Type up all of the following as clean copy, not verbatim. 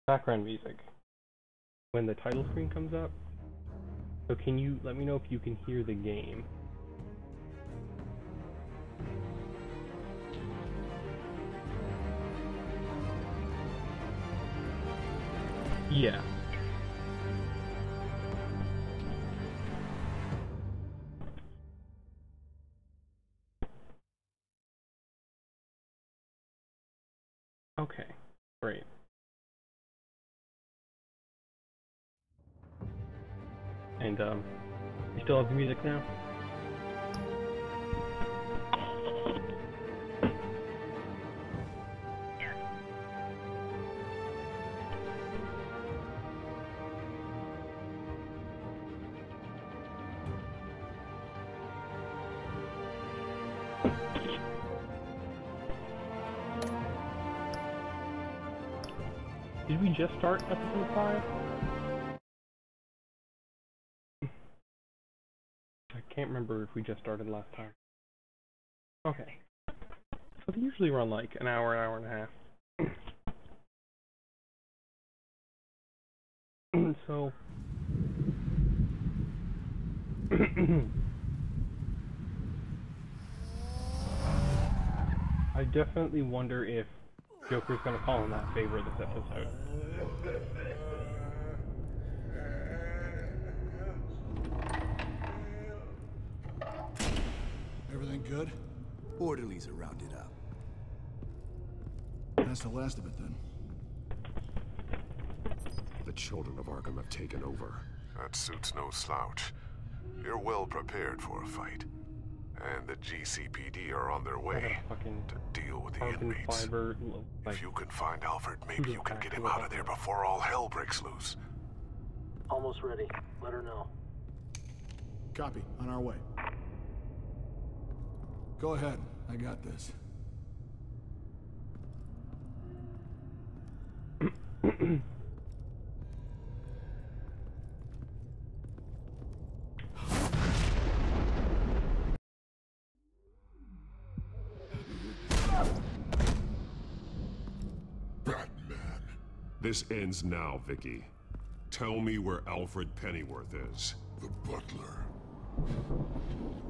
background music when the title screen comes up. So can you let me know if you can hear the game? Yeah. Okay, great. And you still have the music now? Did we just start episode 5? I can't remember if we just started last time. Okay. So they usually run like an hour and a half. So... I definitely wonder if Joker's gonna call in that favor this episode. Everything good? Orderlies are rounded up. That's the last of it then. The children of Arkham have taken over. That suit's no slouch. You're well prepared for a fight. And the GCPD are on their way to deal with the inmates. If you can find Alfred, maybe you can get him out of there before all hell breaks loose. Almost ready. Let her know. Copy. On our way. Go ahead. I got this. This ends now, Vicky. Tell me where Alfred Pennyworth is. The butler.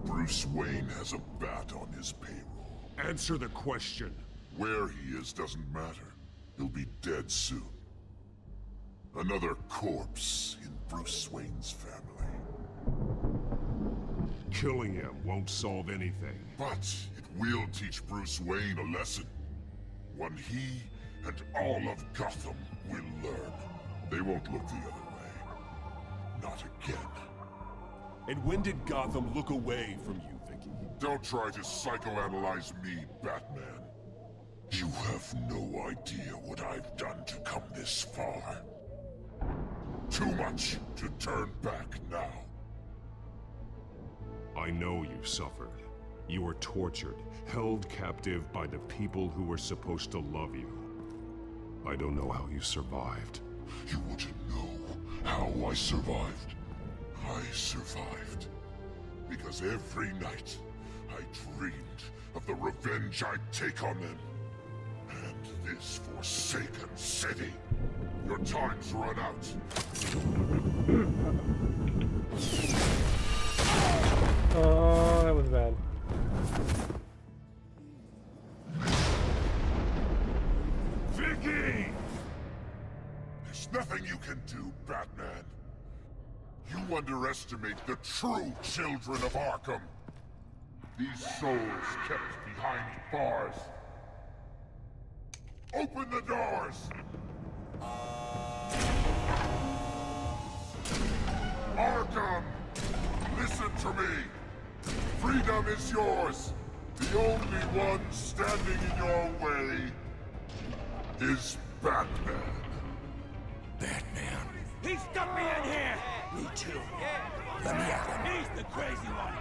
Bruce Wayne has a bat on his payroll. Answer the question. Where he is doesn't matter. He'll be dead soon. Another corpse in Bruce Wayne's family. Killing him won't solve anything. But it will teach Bruce Wayne a lesson. One he and all of Gotham will learn. They won't look the other way. Not again. And when did Gotham look away from you, Vicky? Don't try to psychoanalyze me, Batman. You have no idea what I've done to come this far. Too much to turn back now. I know you suffered. You were tortured, held captive by the people who were supposed to love you. I don't know how you survived. You want to know how I survived? I survived because every night I dreamed of the revenge I'd take on them. And this forsaken city. Your time's run out. Oh, that was bad. Vicky! There's nothing you can do, Batman. You underestimate the true children of Arkham. These souls kept behind bars. Open the doors! Arkham! Listen to me! Freedom is yours! The only one standing in your way is Batman. Batman. He stuck me in here! Me too. Let me at him. He's the crazy one.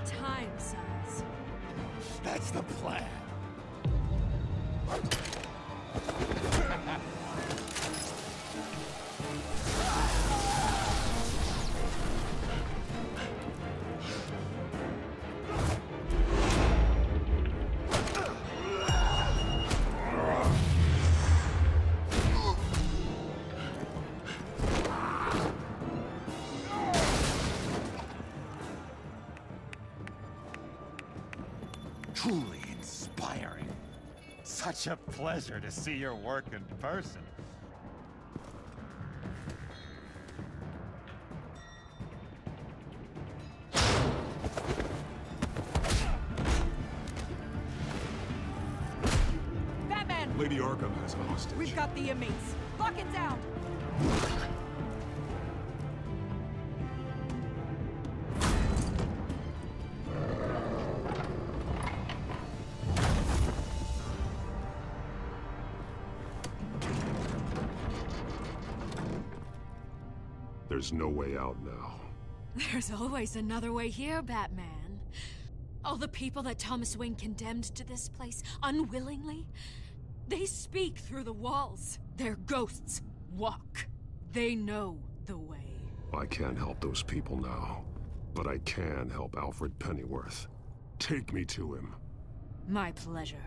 time, sons. That's the plan. Truly inspiring. Such a pleasure to see your work in person. Batman! Lady Arkham has a hostage. We've got the inmates. Lock it down! There's no way out now. There's always another way here, Batman. All the people that Thomas Wayne condemned to this place unwillingly, they speak through the walls. Their ghosts walk. They know the way. I can't help those people now, but I can help Alfred Pennyworth. Take me to him. My pleasure.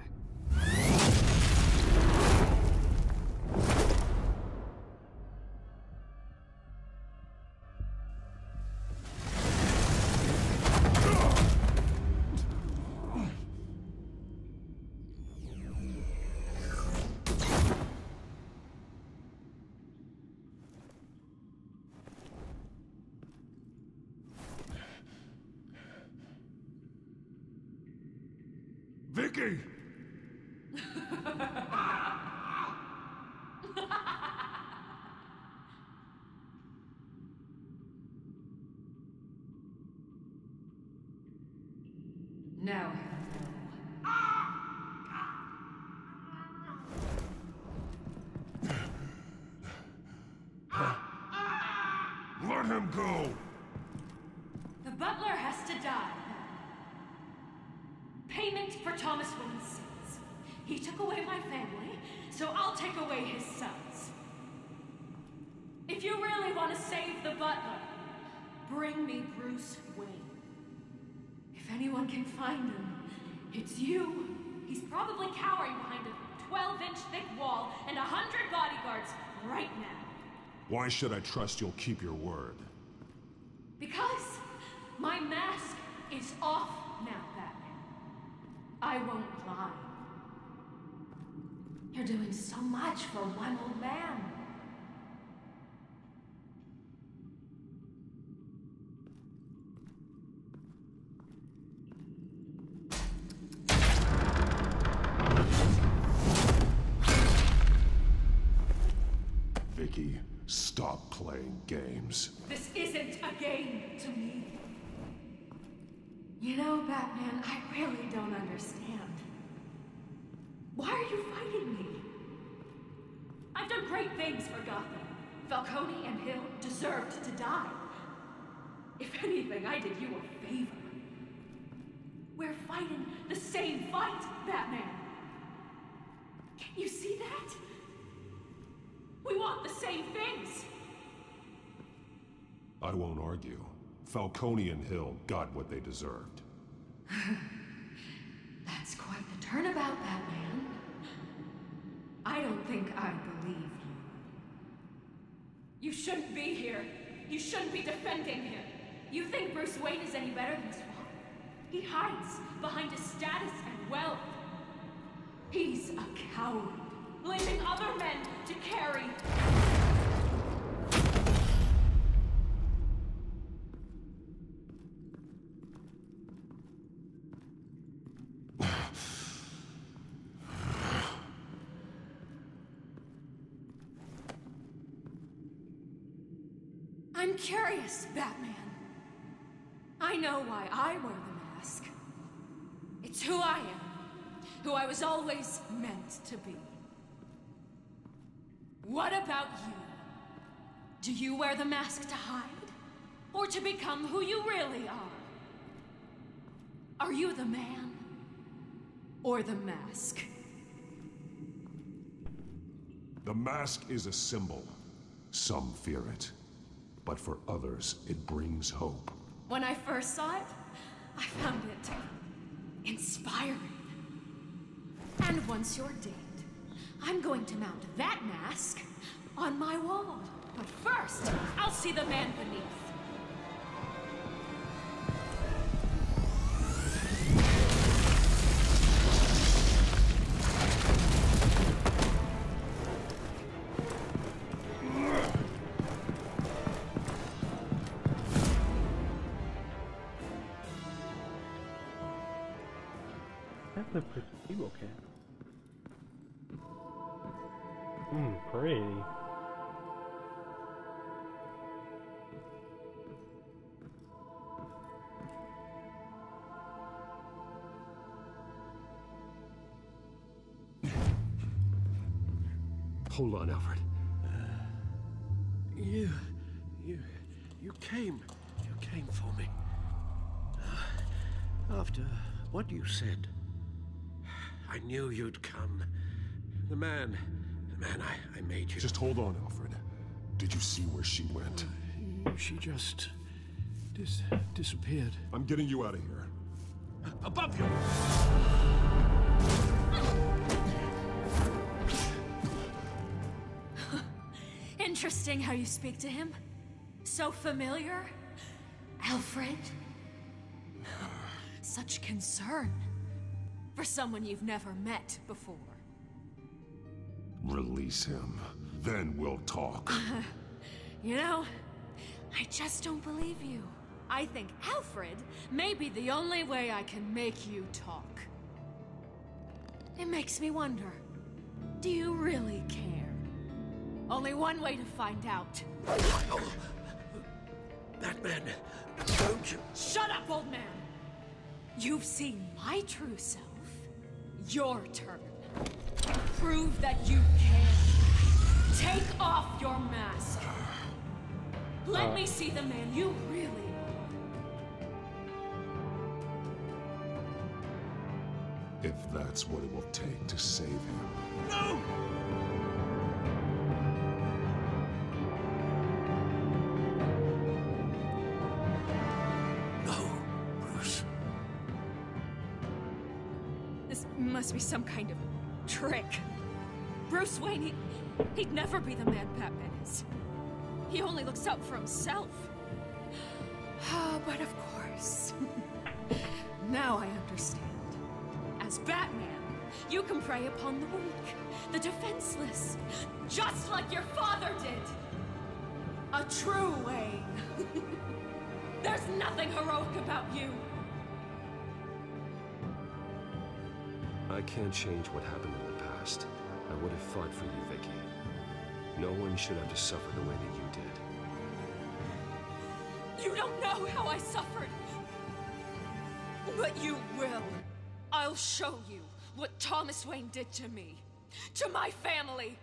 Vicky! Now, Let him go! the butler has to die. Payment for Thomas Wayne's sins. He took away my family, so I'll take away his sons. If you really want to save the butler, bring me Bruce Wayne. If anyone can find him, it's you. He's probably cowering behind a 12-inch thick wall and 100 bodyguards right now. Why should I trust you'll keep your word? Because my mask is off now, Batman. I won't lie. You're doing so much for one old man. Vicky, stop playing games. This isn't a game to me. You know, Batman, I really don't understand. Why are you fighting me? I've done great things for Gotham. Falcone and Hill deserved to die. If anything, I did you a favor. We're fighting the same fight, Batman. Can you see that? We want the same things. I won't argue. Falcone and Hill got what they deserved. That's quite the turnabout, Batman. I don't think I believe you. You shouldn't be here. You shouldn't be defending him. You think Bruce Wayne is any better than his father? He hides behind his status and wealth. He's a coward, leaving other men to carry. I'm curious, Batman. I know why I wear the mask. It's who I am. Who I was always meant to be. What about you? Do you wear the mask to hide? Or to become who you really are? Are you the man? Or the mask? The mask is a symbol. Some fear it. But for others, it brings hope. When I first saw it, I found it inspiring. And once you're dead, I'm going to mount that mask on my wall. But first, I'll see the man beneath. That's a placebo cap. Pretty. Hold on, Alfred. You came for me. After what you said, I knew you'd come. The man I made you. Just hold on, Alfred. Did you see where she went? She just disappeared. I'm getting you out of here. Above you! Interesting how you speak to him. So familiar. Alfred. Such concern for someone you've never met before. Release him. Then we'll talk. You know, I just don't believe you. I think Alfred may be the only way I can make you talk. It makes me wonder, do you really care? Only one way to find out. Batman, don't you... Shut up, old man! You've seen my true self. Your turn. Prove that you can. Take off your mask. Let me see the man you really are. If that's what it will take to save him. No! No, Bruce. This must be some kind of trick. Bruce Wayne, he'd never be the man Batman is. He only looks out for himself. But of course. Now I understand. As Batman, you can prey upon the weak, the defenseless, just like your father did. A true Wayne. There's nothing heroic about you. I can't change what happened in the past. I would have fought for you, Vicky. No one should have to suffer the way that you did. You don't know how I suffered. But you will. I'll show you what Thomas Wayne did to me. To my family.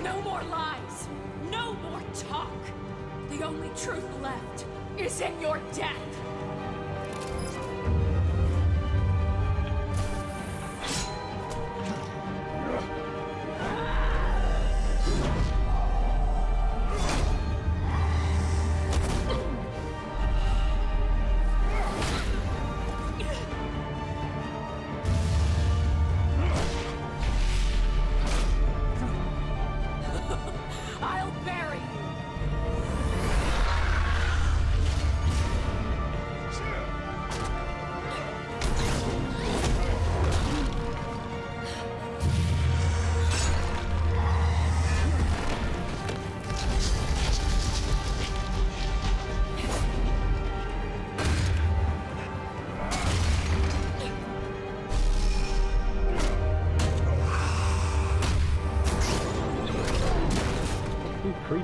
No more lies. No more talk. The only truth left is in your death. I'll bury you.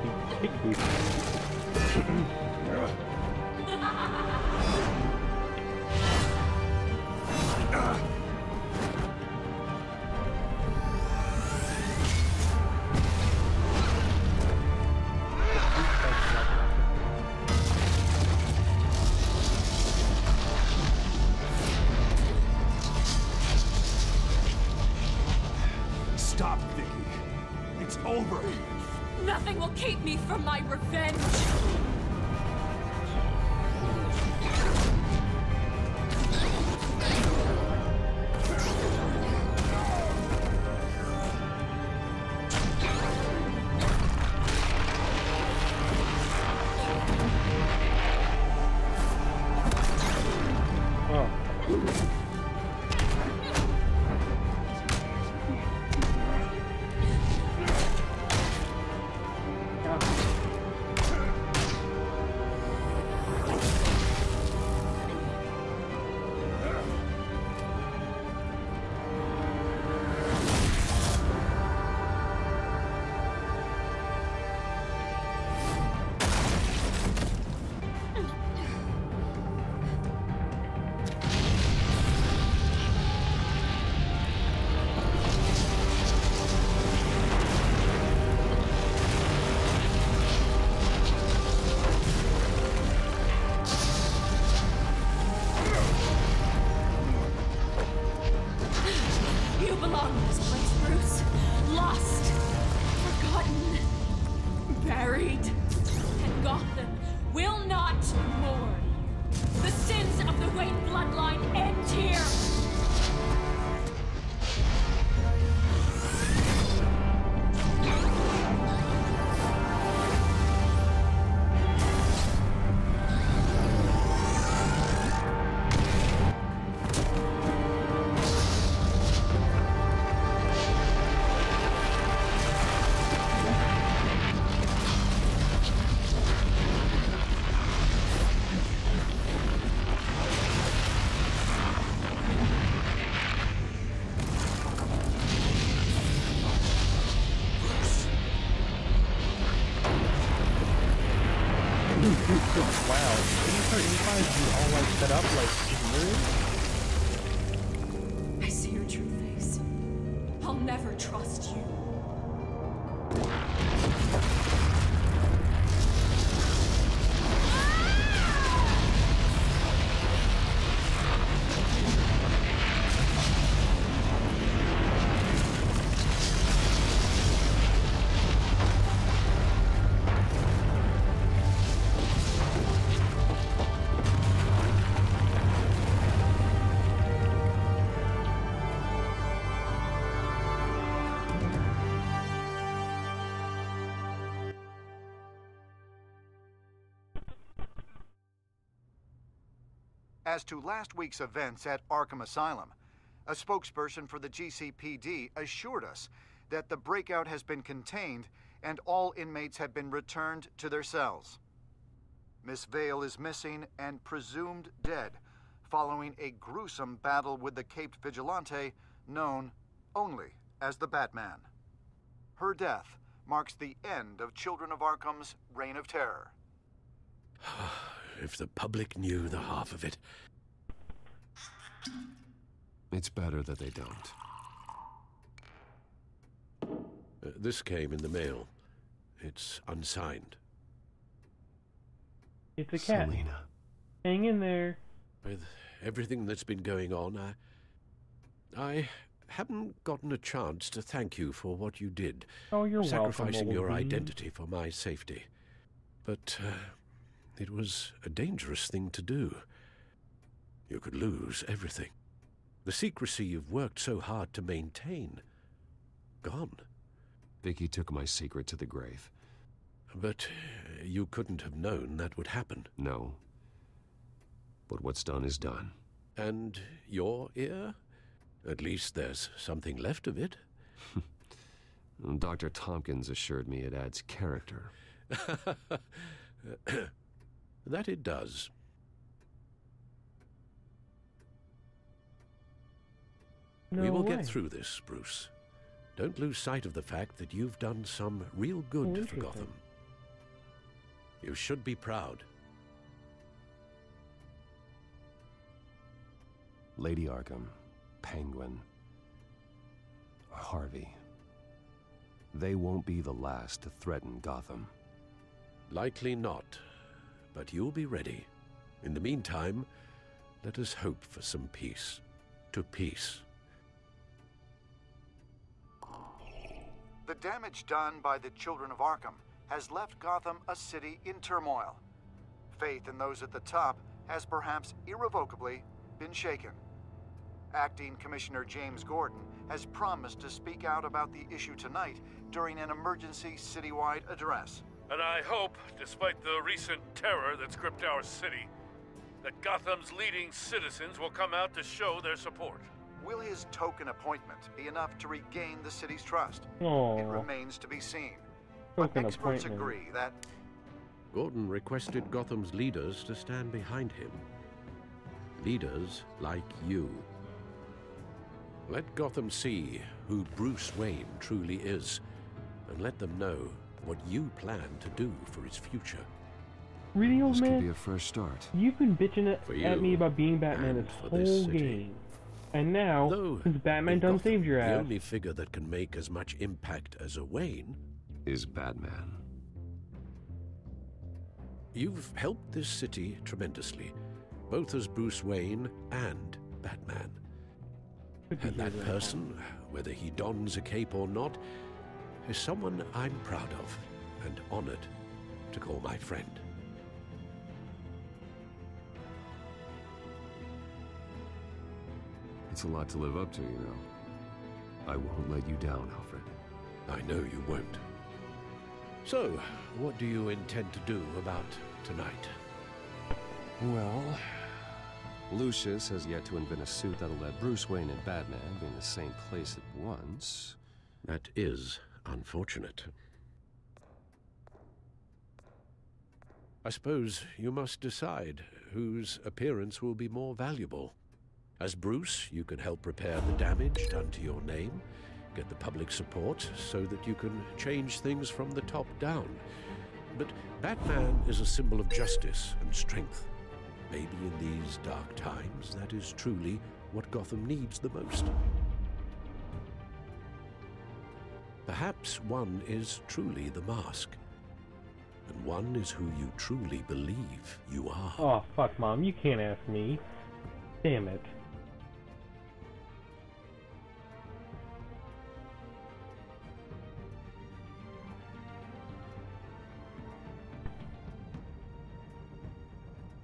can kick people. Stop, Vicky. It's over. Nothing will keep me from my revenge. Wow, these guys all like set up like weird. I see your true face. I'll never trust you. As to last week's events at Arkham Asylum, a spokesperson for the GCPD assured us that the breakout has been contained and all inmates have been returned to their cells. Miss Vale is missing and presumed dead following a gruesome battle with the caped vigilante known only as the Batman. Her death marks the end of Children of Arkham's reign of terror. If the public knew the half of it. It's better that they don't. This came in the mail. It's unsigned. It's a cat. Selena. Hang in there. With everything that's been going on, I haven't gotten a chance to thank you for what you did. Oh, you're sacrificing welcome, your old identity for my safety. But it was a dangerous thing to do. You could lose everything. The secrecy you've worked so hard to maintain. Gone. Vicky took my secret to the grave. But you couldn't have known that would happen. No. But what's done is done. And your ear? At least there's something left of it. Dr. Tompkins assured me it adds character. That it does. We will get through this, Bruce. Don't lose sight of the fact that you've done some real good for Gotham. You should be proud. Lady Arkham, Penguin, Harvey. They won't be the last to threaten Gotham. Likely not, but you'll be ready. In the meantime, let us hope for some peace. To peace. The damage done by the children of Arkham has left Gotham a city in turmoil. Faith in those at the top has perhaps irrevocably been shaken. Acting Commissioner James Gordon has promised to speak out about the issue tonight during an emergency citywide address. And I hope, despite the recent terror that's gripped our city, that Gotham's leading citizens will come out to show their support. Will his token appointment be enough to regain the city's trust? Aww. It remains to be seen. But experts agree that... Gordon requested Gotham's leaders to stand behind him. Leaders like you. Let Gotham see who Bruce Wayne truly is, and let them know what you plan to do for his future. Really, old man? This could be a fresh start. You've been bitching at me about being Batman this whole game. And now, since Batman done saved your ass... The only figure that can make as much impact as a Wayne... is Batman. You've helped this city tremendously, both as Bruce Wayne and Batman. And that person, whether he dons a cape or not, is someone I'm proud of and honored to call my friend. It's a lot to live up to, you know. I won't let you down, Alfred. I know you won't. So, what do you intend to do about tonight? Well, Lucius has yet to invent a suit that'll let Bruce Wayne and Batman be in the same place at once. That is unfortunate. I suppose you must decide whose appearance will be more valuable. As Bruce, you can help repair the damage done to your name, get the public support so that you can change things from the top down. But Batman is a symbol of justice and strength. Maybe in these dark times, that is truly what Gotham needs the most. Perhaps one is truly the mask, and one is who you truly believe you are. Oh, fuck, Mom, you can't ask me. Damn it.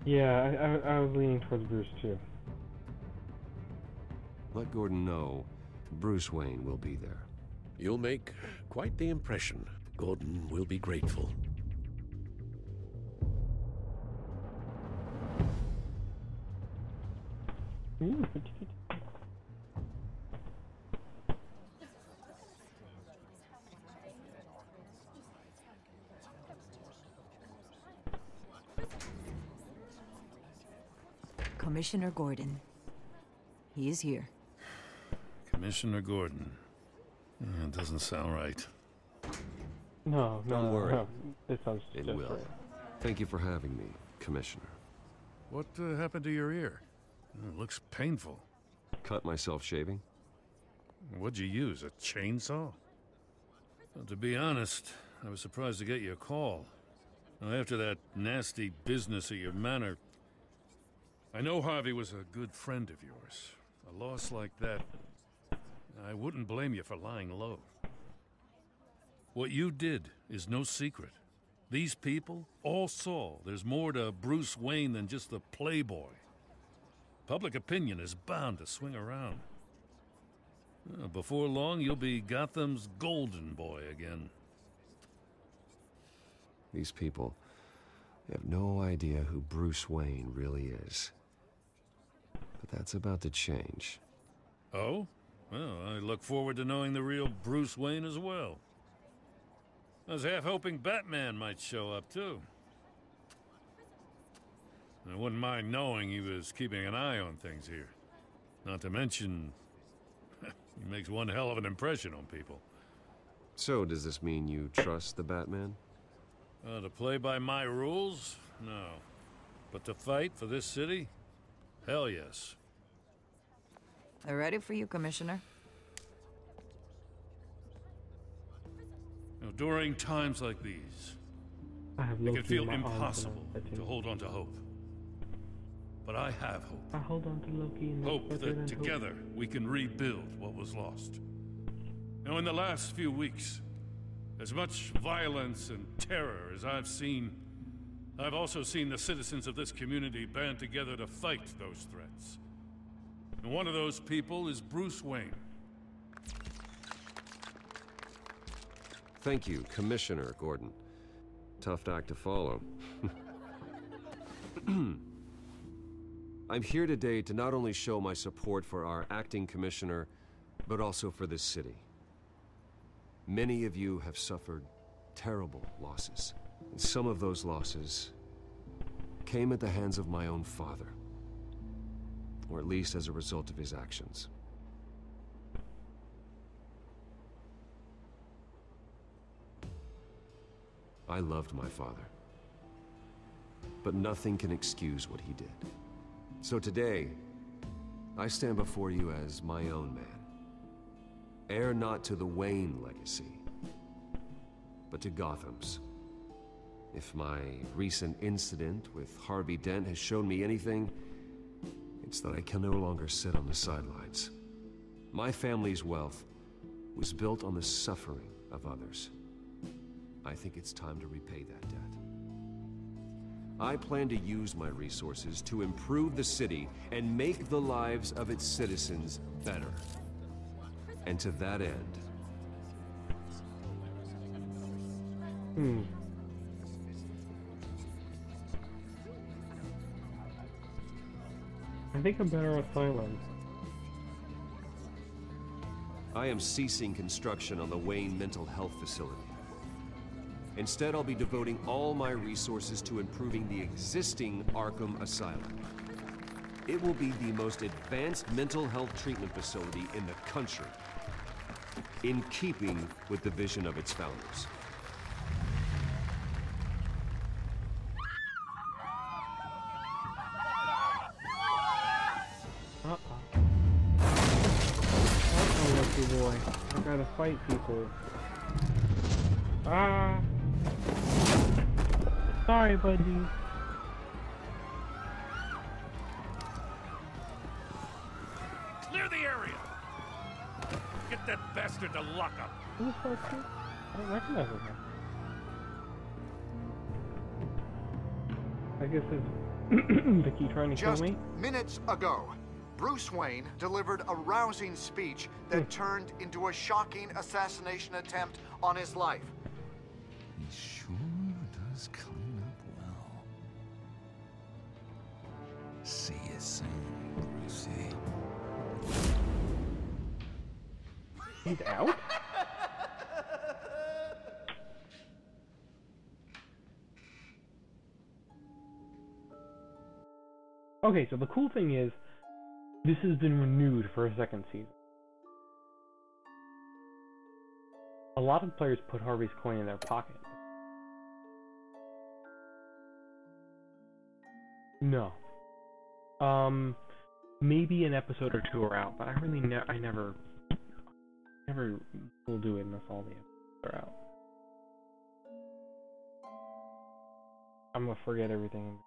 Yeah, I was leaning towards Bruce, too. Let Gordon know Bruce Wayne will be there. You'll make quite the impression. Gordon will be grateful. Commissioner Gordon. He is here. Commissioner Gordon. It doesn't sound right. No, Don't worry. No. It sounds It just will. right. Thank you for having me, Commissioner. What happened to your ear? It looks painful. Cut myself shaving? What'd you use, a chainsaw? Well, to be honest, I was surprised to get your call. Now, after that nasty business at your manor, I know Harvey was a good friend of yours. A loss like that, I wouldn't blame you for lying low. What you did is no secret. These people all saw there's more to Bruce Wayne than just the playboy. Public opinion is bound to swing around. Before long, you'll be Gotham's golden boy again. These people have no idea who Bruce Wayne really is. But that's about to change. Oh? Well, I look forward to knowing the real Bruce Wayne as well. I was half hoping Batman might show up, too. I wouldn't mind knowing he was keeping an eye on things here. Not to mention, he makes one hell of an impression on people. So, does this mean you trust the Batman? To play by my rules? No. But to fight for this city? Hell yes. They're ready for you, Commissioner. You know, during times like these, it can feel impossible to hold on to hope. But I have hope. I hold on to Loki and hope that together we can rebuild what was lost. Now, in the last few weeks, as much violence and terror as I've seen, I've also seen the citizens of this community band together to fight those threats. And one of those people is Bruce Wayne. Thank you, Commissioner Gordon. Tough act to follow. I'm here today to not only show my support for our acting commissioner, but also for this city. Many of you have suffered terrible losses, and some of those losses came at the hands of my own father, or at least as a result of his actions. I loved my father, but nothing can excuse what he did. So today, I stand before you as my own man. Heir not to the Wayne legacy, but to Gotham's. If my recent incident with Harvey Dent has shown me anything, it's that I can no longer sit on the sidelines. My family's wealth was built on the suffering of others. I think it's time to repay that debt. I plan to use my resources to improve the city and make the lives of its citizens better. And to that end... I think I'm better with silence. I am ceasing construction on the Wayne Mental Health Facility. Instead, I'll be devoting all my resources to improving the existing Arkham Asylum. It will be the most advanced mental health treatment facility in the country, in keeping with the vision of its founders. Lucky boy. I gotta fight people. Ah! Sorry, buddy. Clear the area! Get that bastard to lock up! Who's that kid? I don't recognize him. I guess it's Vicky trying to kill me? Just minutes ago, Bruce Wayne delivered a rousing speech that turned into a shocking assassination attempt on his life. He sure does clean up well. See you soon, Brucey. He's out? Okay, so the cool thing is, this has been renewed for a second season. A lot of players put Harvey's coin in their pocket. No. Maybe an episode or two are out, but I really I never will do it unless all the episodes are out. I'm gonna forget everything.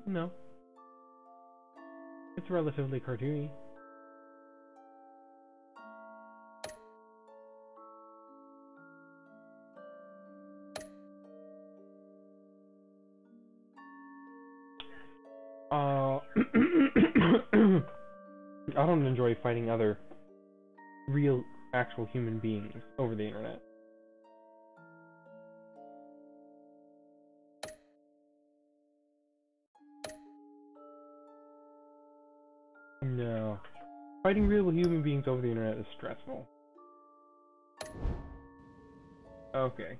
No. It's relatively cartoony. I don't enjoy fighting other real, actual human beings over the internet. No. Fighting real human beings over the internet is stressful. Okay.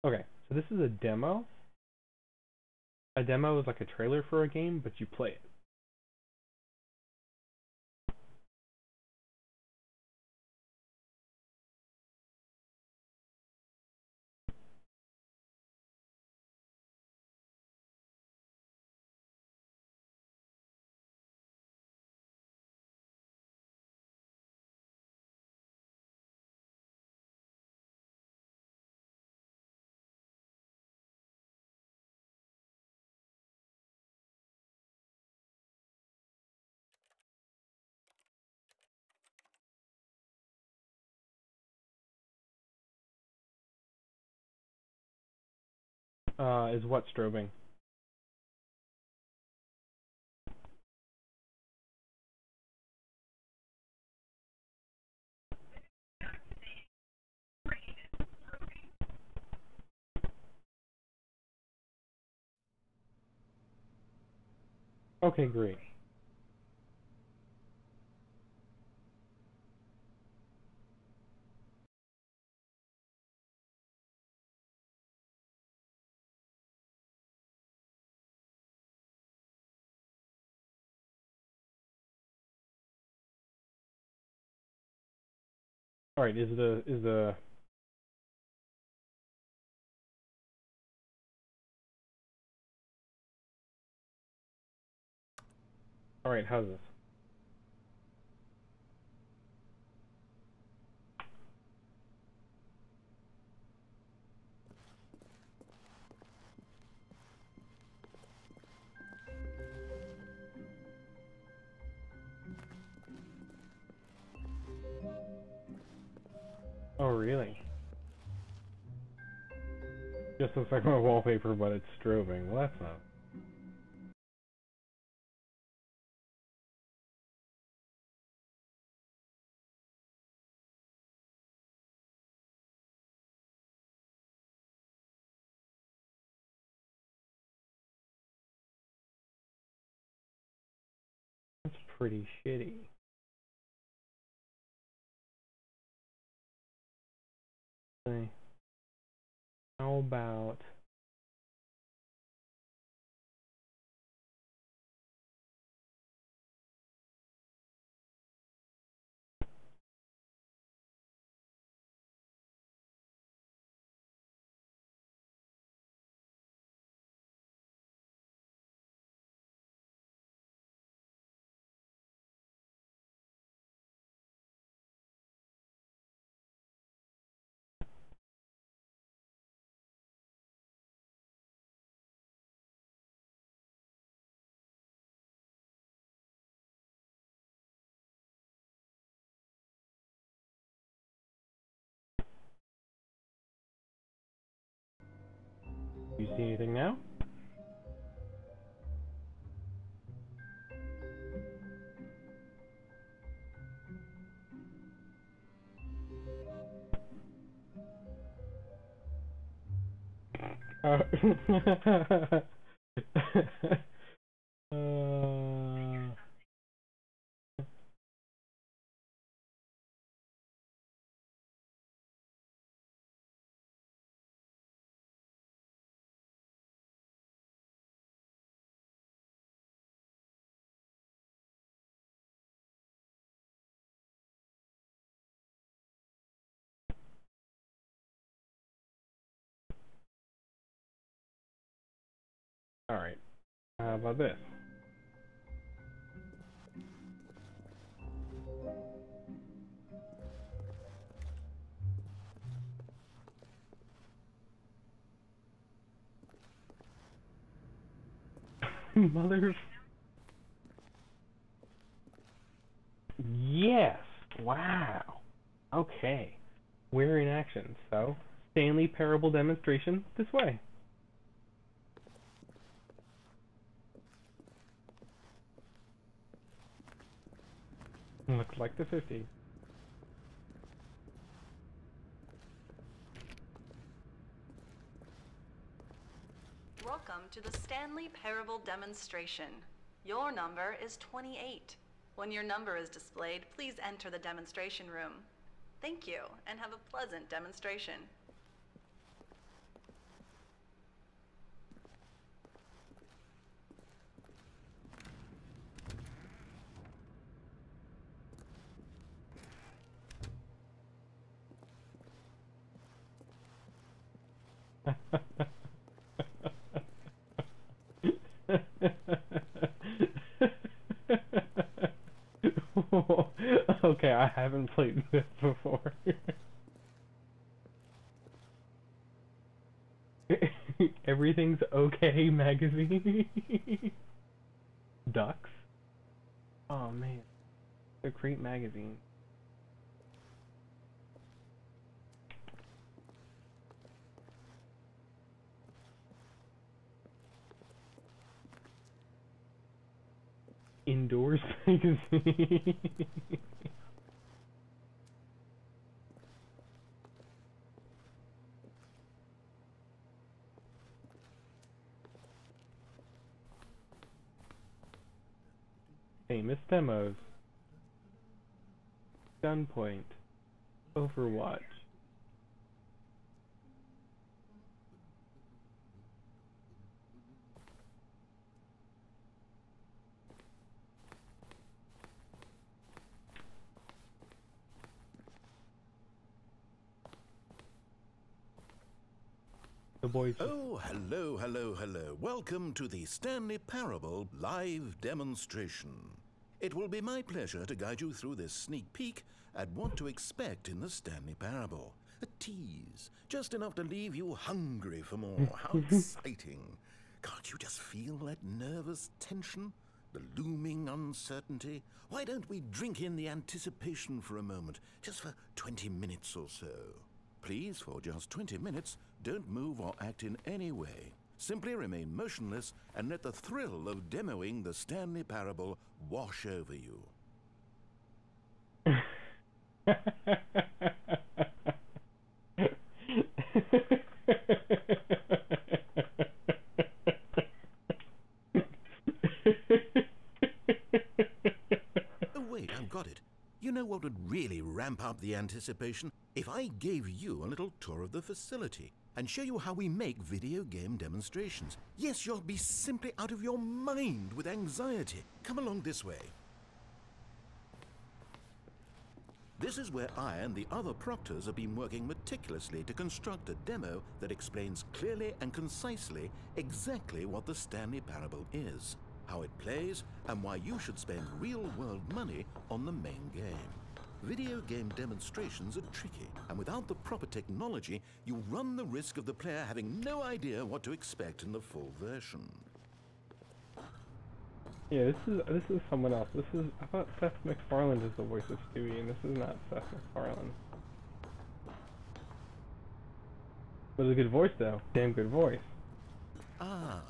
Okay, so this is a demo. A demo is like a trailer for a game, but you play it. Is what strobing? Okay, great. All right, is the all right, how's this? Oh, really? Just looks like my wallpaper, but it's strobing. Well, that's not. That's pretty shitty. Okay. How about... You see anything now? All right. How about this? Mother... Yes! Wow! Okay. We're in action, so... Stanley parable demonstration, this way. Looks like the 50s. Welcome to the Stanley Parable demonstration. Your number is 28. When your number is displayed, please enter the demonstration room. Thank you, and have a pleasant demonstration. Okay, I haven't played this before. Everything's okay magazine. Ducks? Oh man. The Crate magazine. Indoors magazine. Famous demos. Gunpoint. Overwatch. The boys. Oh, hello, hello, hello. Welcome to the Stanley Parable live demonstration. It will be my pleasure to guide you through this sneak peek at what to expect in the Stanley Parable. A tease, just enough to leave you hungry for more. How exciting. Can't you just feel that nervous tension? The looming uncertainty? Why don't we drink in the anticipation for a moment, just for 20 minutes or so? Please, for just 20 minutes, don't move or act in any way. Simply remain motionless and let the thrill of demoing the Stanley Parable wash over you. Oh wait, I've got it. You know what would really ramp up the anticipation? If I gave you a little tour of the facility and show you how we make video game demonstrations. Yes, you'll be simply out of your mind with anxiety. Come along this way. This is where I and the other proctors have been working meticulously to construct a demo that explains clearly and concisely exactly what the Stanley Parable is, how it plays, and why you should spend real-world money on the main game. Video game demonstrations are tricky, and without the proper technology, you run the risk of the player having no idea what to expect in the full version. Yeah, this is someone else. I thought Seth MacFarlane is the voice of Stewie, and this is not Seth MacFarlane. It was a good voice though. Damn good voice. Ah,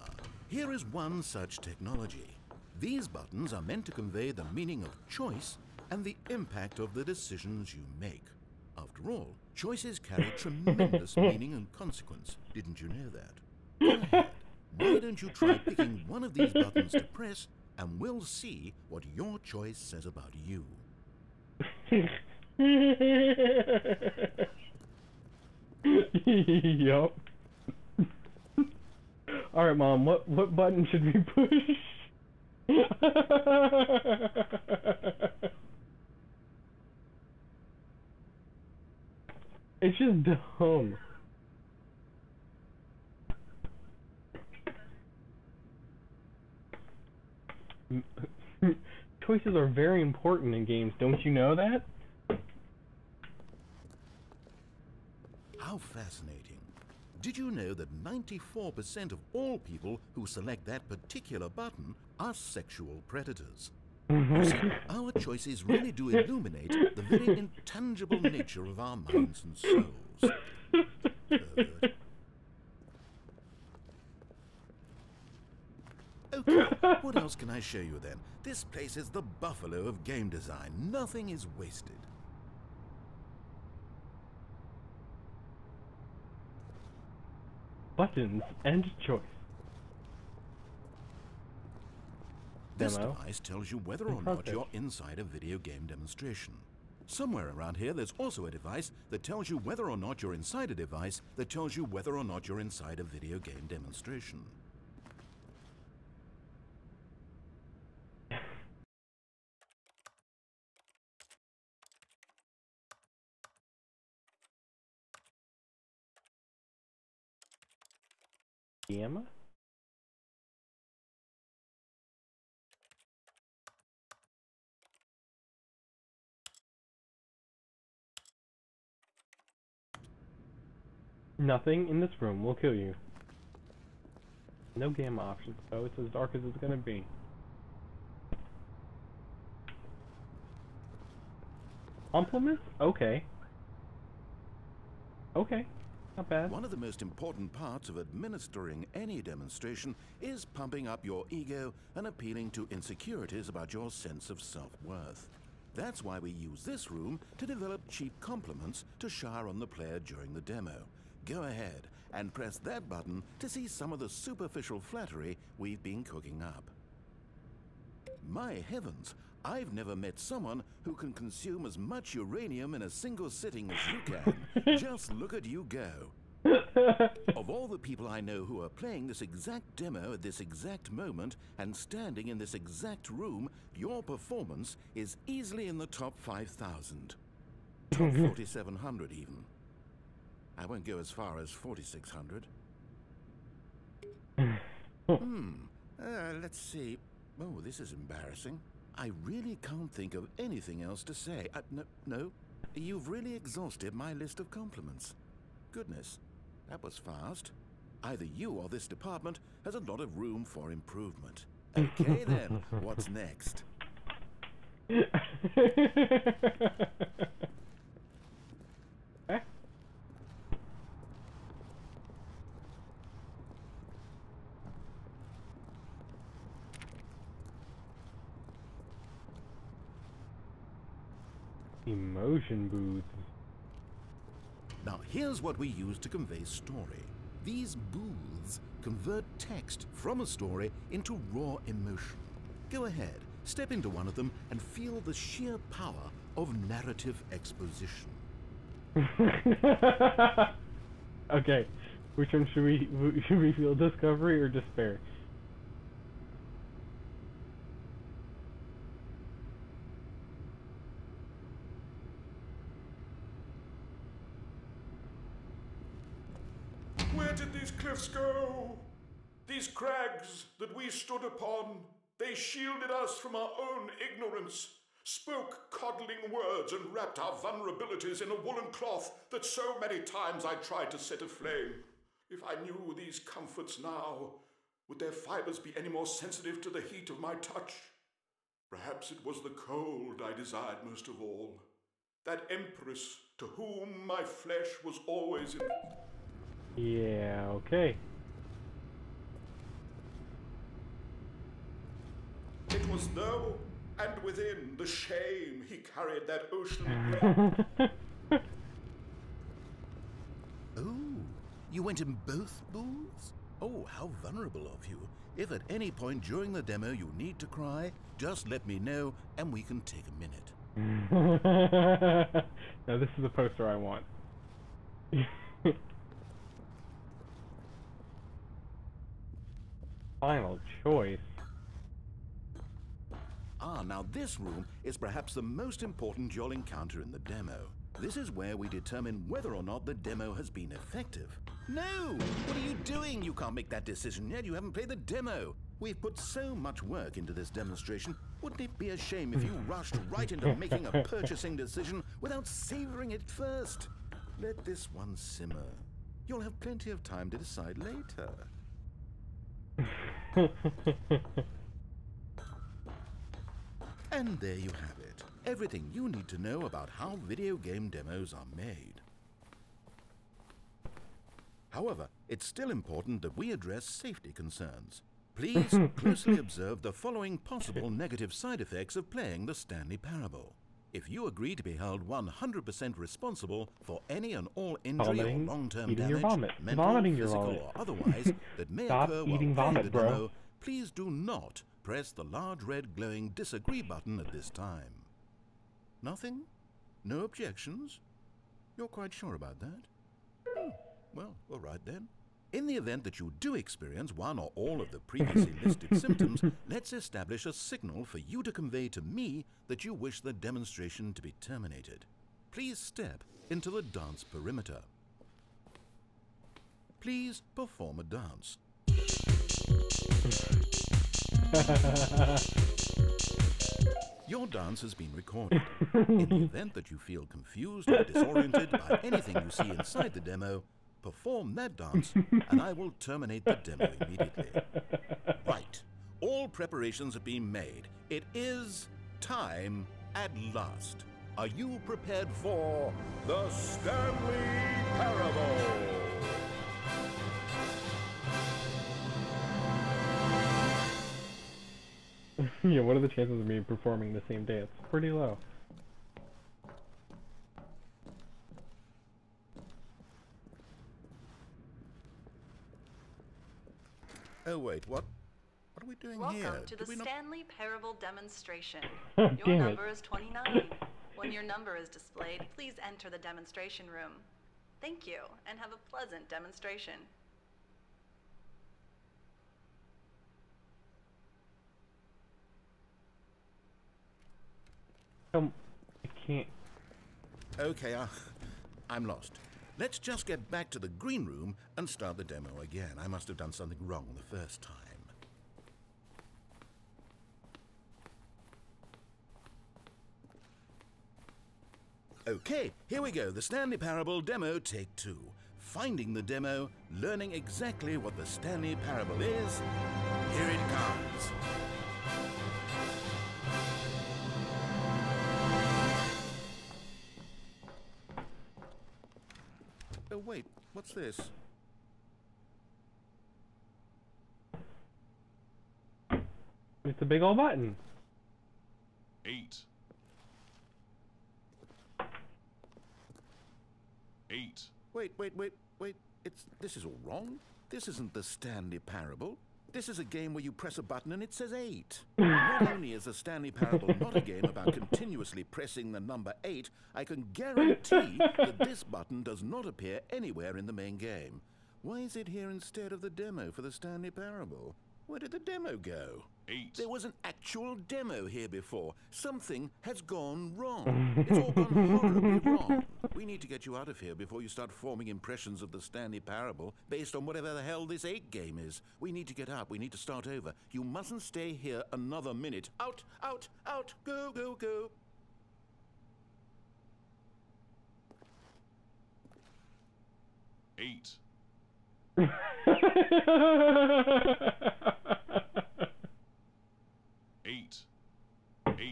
here is one such technology. These buttons are meant to convey the meaning of choice and the impact of the decisions you make. After all, choices carry tremendous meaning and consequence. Didn't you know that? Go ahead. Why don't you try picking one of these buttons to press, and we'll see what your choice says about you. Yup. Alright, Mom, what button should we push? It's just dumb. Choices are very important in games, don't you know that? How fascinating. Did you know that 94% of all people who select that particular button are sexual predators? You see, our choices really do illuminate the very intangible nature of our minds and souls. Okay, what else can I show you then? This place is the buffalo of game design. Nothing is wasted. Buttons and choice. This Demo. device tells you whether or not you're inside a video game demonstration. Somewhere around here there's also a device that tells you whether or not you're inside a device that tells you whether or not you're inside a video game demonstration. Gamma? Nothing in this room will kill you. No gamma options, so it's as dark as it's gonna be. Compliments? Okay. Okay. Not bad. One of the most important parts of administering any demonstration is pumping up your ego and appealing to insecurities about your sense of self-worth. That's why we use this room to develop cheap compliments to shower on the player during the demo. Go ahead and press that button to see some of the superficial flattery we've been cooking up. My heavens, I've never met someone who can consume as much uranium in a single sitting as you can. Just look at you go. Of all the people I know who are playing this exact demo at this exact moment and standing in this exact room, your performance is easily in the top 5,000. Top 4,700 even. I won't go as far as 4,600. Let's see. Oh, this is embarrassing. I really can't think of anything else to say. No. You've really exhausted my list of compliments. Goodness, that was fast. Either you or this department has a lot of room for improvement. Okay then, what's next? Emotion booths. Now here's what we use to convey story. These booths convert text from a story into raw emotion. Go ahead, step into one of them and feel the sheer power of narrative exposition. Okay, which one should we feel, discovery or despair? Where did these cliffs go? These crags that we stood upon, they shielded us from our own ignorance, spoke coddling words and wrapped our vulnerabilities in a woolen cloth that so many times I tried to set aflame. If I knew these comforts now, would their fibers be any more sensitive to the heat of my touch? Perhaps it was the cold I desired most of all. That empress to whom my flesh was always in... Yeah, okay. It was though, and within the shame he carried that ocean breath. Oh, you went in both booths? Oh, how vulnerable of you. If at any point during the demo you need to cry, just let me know and we can take a minute. Now this is the poster I want. Final choice. Ah, now this room is perhaps the most important you'll encounter in the demo. This is where we determine whether or not the demo has been effective. No! What are you doing? You can't make that decision yet. You haven't played the demo. We've put so much work into this demonstration. Wouldn't it be a shame if you rushed right into making a purchasing decision without savoring it first? Let this one simmer. You'll have plenty of time to decide later. And there you have it. Everything you need to know about how video game demos are made. However, it's still important that we address safety concerns. Please closely observe the following possible negative side effects of playing the Stanley Parable. If you agree to be held 100% responsible for any and all injury or long-term damage, mental, physical, or otherwise, that may occur while playing the demo, please do not press the large red glowing disagree button at this time. Nothing? No objections? You're quite sure about that? Well, all right then. In the event that you do experience one or all of the previously listed symptoms, let's establish a signal for you to convey to me that you wish the demonstration to be terminated. Please step into the dance perimeter. Please perform a dance. Your dance has been recorded. In the event that you feel confused or disoriented by anything you see inside the demo, perform that dance, and I will terminate the demo immediately. Right. All preparations have been made. It is time at last. Are you prepared for the Stanley Parable? Yeah, what are the chances of me performing the same dance? Pretty low. Oh wait, what? What are we doing here? Welcome to the Stanley Parable demonstration. Your number is 29. When your number is displayed, please enter the demonstration room. Thank you, and have a pleasant demonstration. I can't. Okay, I'm lost. Let's just get back to the green room and start the demo again. I must have done something wrong the first time. Okay, here we go. The Stanley Parable demo, take 2. Finding the demo, learning exactly what the Stanley Parable is. Here it comes. Oh wait, what's this? It's a big old button. 8. 8. Wait. This is all wrong. This isn't the Stanley Parable. This is a game where you press a button and it says 8. Not only is the Stanley Parable not a game about continuously pressing the number 8, I can guarantee that this button does not appear anywhere in the main game. Why is it here instead of the demo for the Stanley Parable? Where did the demo go? 8. There was an actual demo here before. Something has gone wrong. It's all gone horribly wrong. We need to get you out of here before you start forming impressions of the Stanley Parable based on whatever the hell this 8 game is. We need to get out. We need to start over. You mustn't stay here another minute. Out, out, out. Go, go, go. Eight.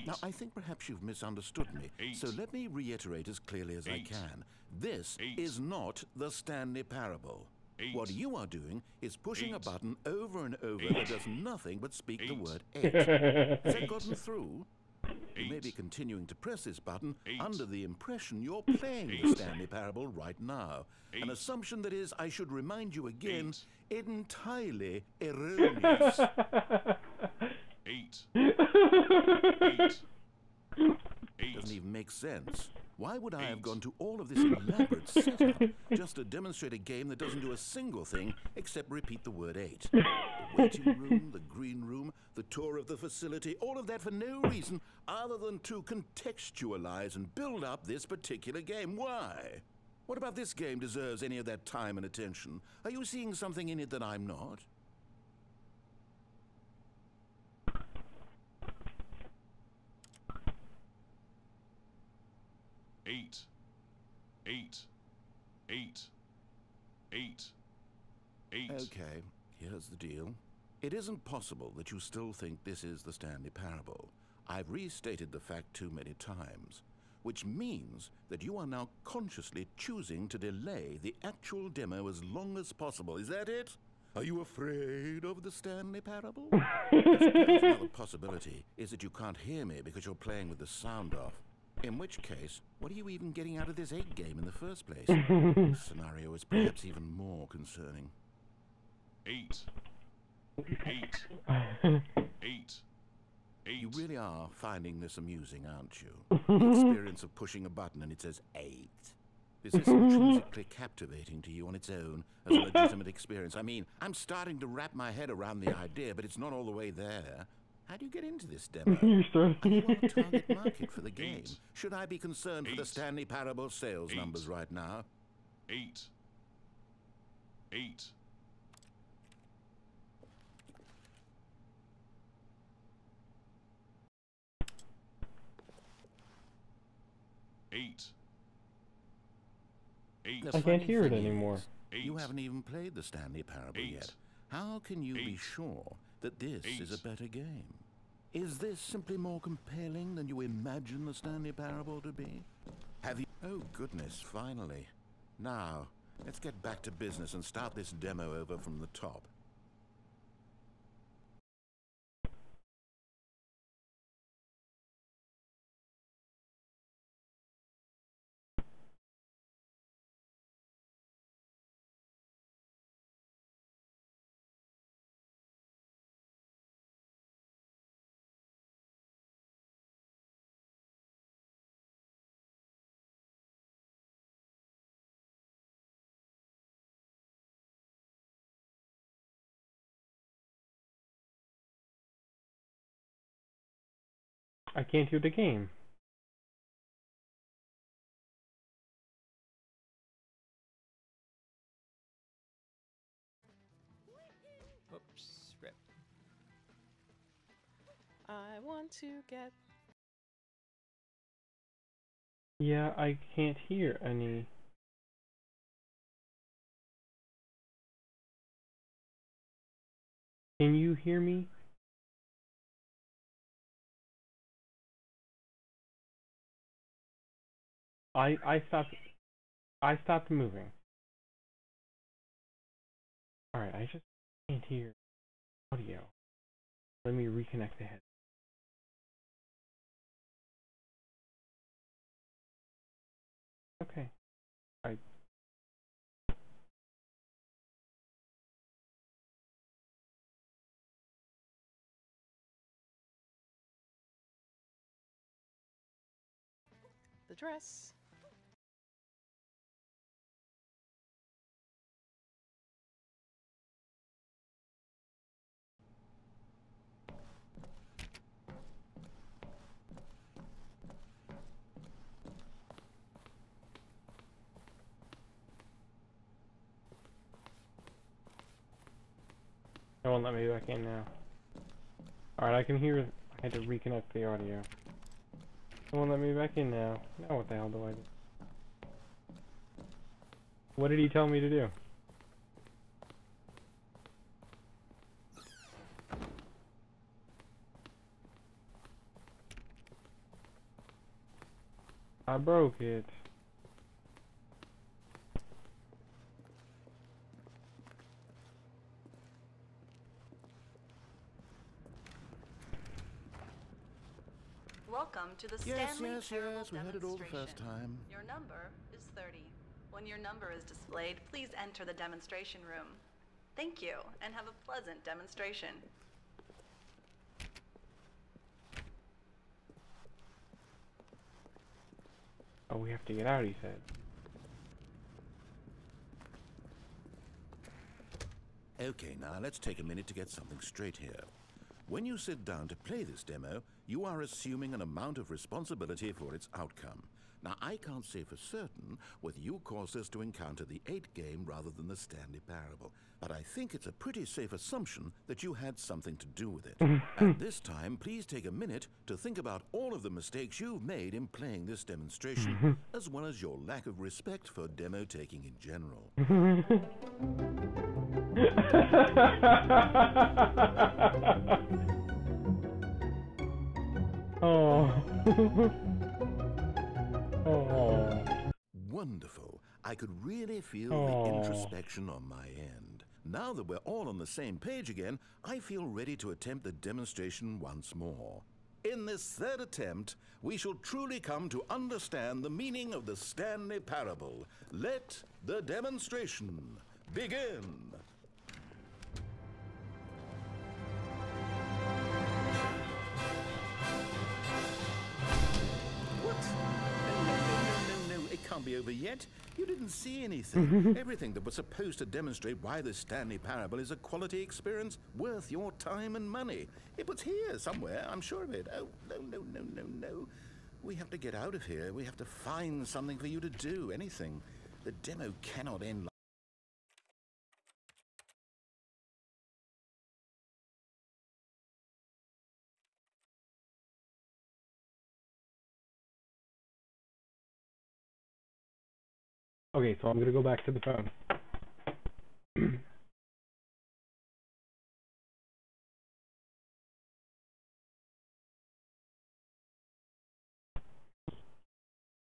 Now, I think perhaps you've misunderstood me, so let me reiterate as clearly as I can. This is not the Stanley Parable. What you are doing is pushing a button over and over that does nothing but speak the word 8. Has that gotten through? You may be continuing to press this button under the impression you're playing the Stanley Parable right now. An assumption that is, I should remind you again, entirely erroneous. 8. Doesn't even make sense. Why would I have gone to all of this elaborate setup just to demonstrate a game that doesn't do a single thing except repeat the word 8? The waiting room, the green room, the tour of the facility, all of that for no reason other than to contextualize and build up this particular game. Why? What about this game deserves any of that time and attention? Are you seeing something in it that I'm not? Eight. Okay, here's the deal. It isn't possible that you still think this is the Stanley Parable. I've restated the fact too many times, which means that you are now consciously choosing to delay the actual demo as long as possible. Is that it? Are you afraid of the Stanley Parable? Another possibility is that you can't hear me because you're playing with the sound off. In which case, what are you even getting out of this 8 game in the first place? This scenario is perhaps even more concerning. 8. You really are finding this amusing, aren't you? The experience of pushing a button and it says 8. Is this intrinsically captivating to you on its own as a legitimate experience? I mean, I'm starting to wrap my head around the idea, but it's not all the way there. How do you get into this demo? Are you on a target market for the game? Should I be concerned for the Stanley Parable sales numbers right now? 8. I can't hear it anymore. You haven't even played the Stanley Parable yet. How can you be sure that this is a better game? Is this simply more compelling than you imagine the Stanley Parable to be? Have you... Oh, goodness, finally. Now, let's get back to business and start this demo over from the top. I can't hear the game. Oops, rip. I want to get... Yeah, I can't hear any. Can you hear me? I stopped moving. Alright, I just can't hear audio. Let me reconnect the head. Okay. The dress. It won't let me back in now. Alright, I can hear. I had to reconnect the audio. It won't let me back in now. Now what the hell do I do? What did he tell me to do? I broke it. Welcome to the Stanley Parable we had it all the demonstration. first time. Your number is 30. When your number is displayed, please enter the demonstration room. Thank you, and have a pleasant demonstration. Oh, we have to get out, he said. Okay, now let's take a minute to get something straight here. When you sit down to play this demo, you are assuming an amount of responsibility for its outcome. Now, I can't say for certain whether you caused us to encounter the 8 game rather than the Stanley Parable, but I think it's a pretty safe assumption that you had something to do with it. At this time, please take a minute to think about all of the mistakes you've made in playing this demonstration, as well as your lack of respect for demo taking in general. Oh. Oh. Wonderful. I could really feel Oh. the introspection on my end. Now that we're all on the same page again, I feel ready to attempt the demonstration once more. In this third attempt, we shall truly come to understand the meaning of the Stanley Parable. Let the demonstration begin. Can't be over yet. You didn't see anything. Everything that was supposed to demonstrate why the Stanley Parable is a quality experience worth your time and money. It was here somewhere, I'm sure of it. Oh, no. We have to get out of here. We have to find something for you to do, anything. The demo cannot end like Okay, so I'm gonna go back to the phone.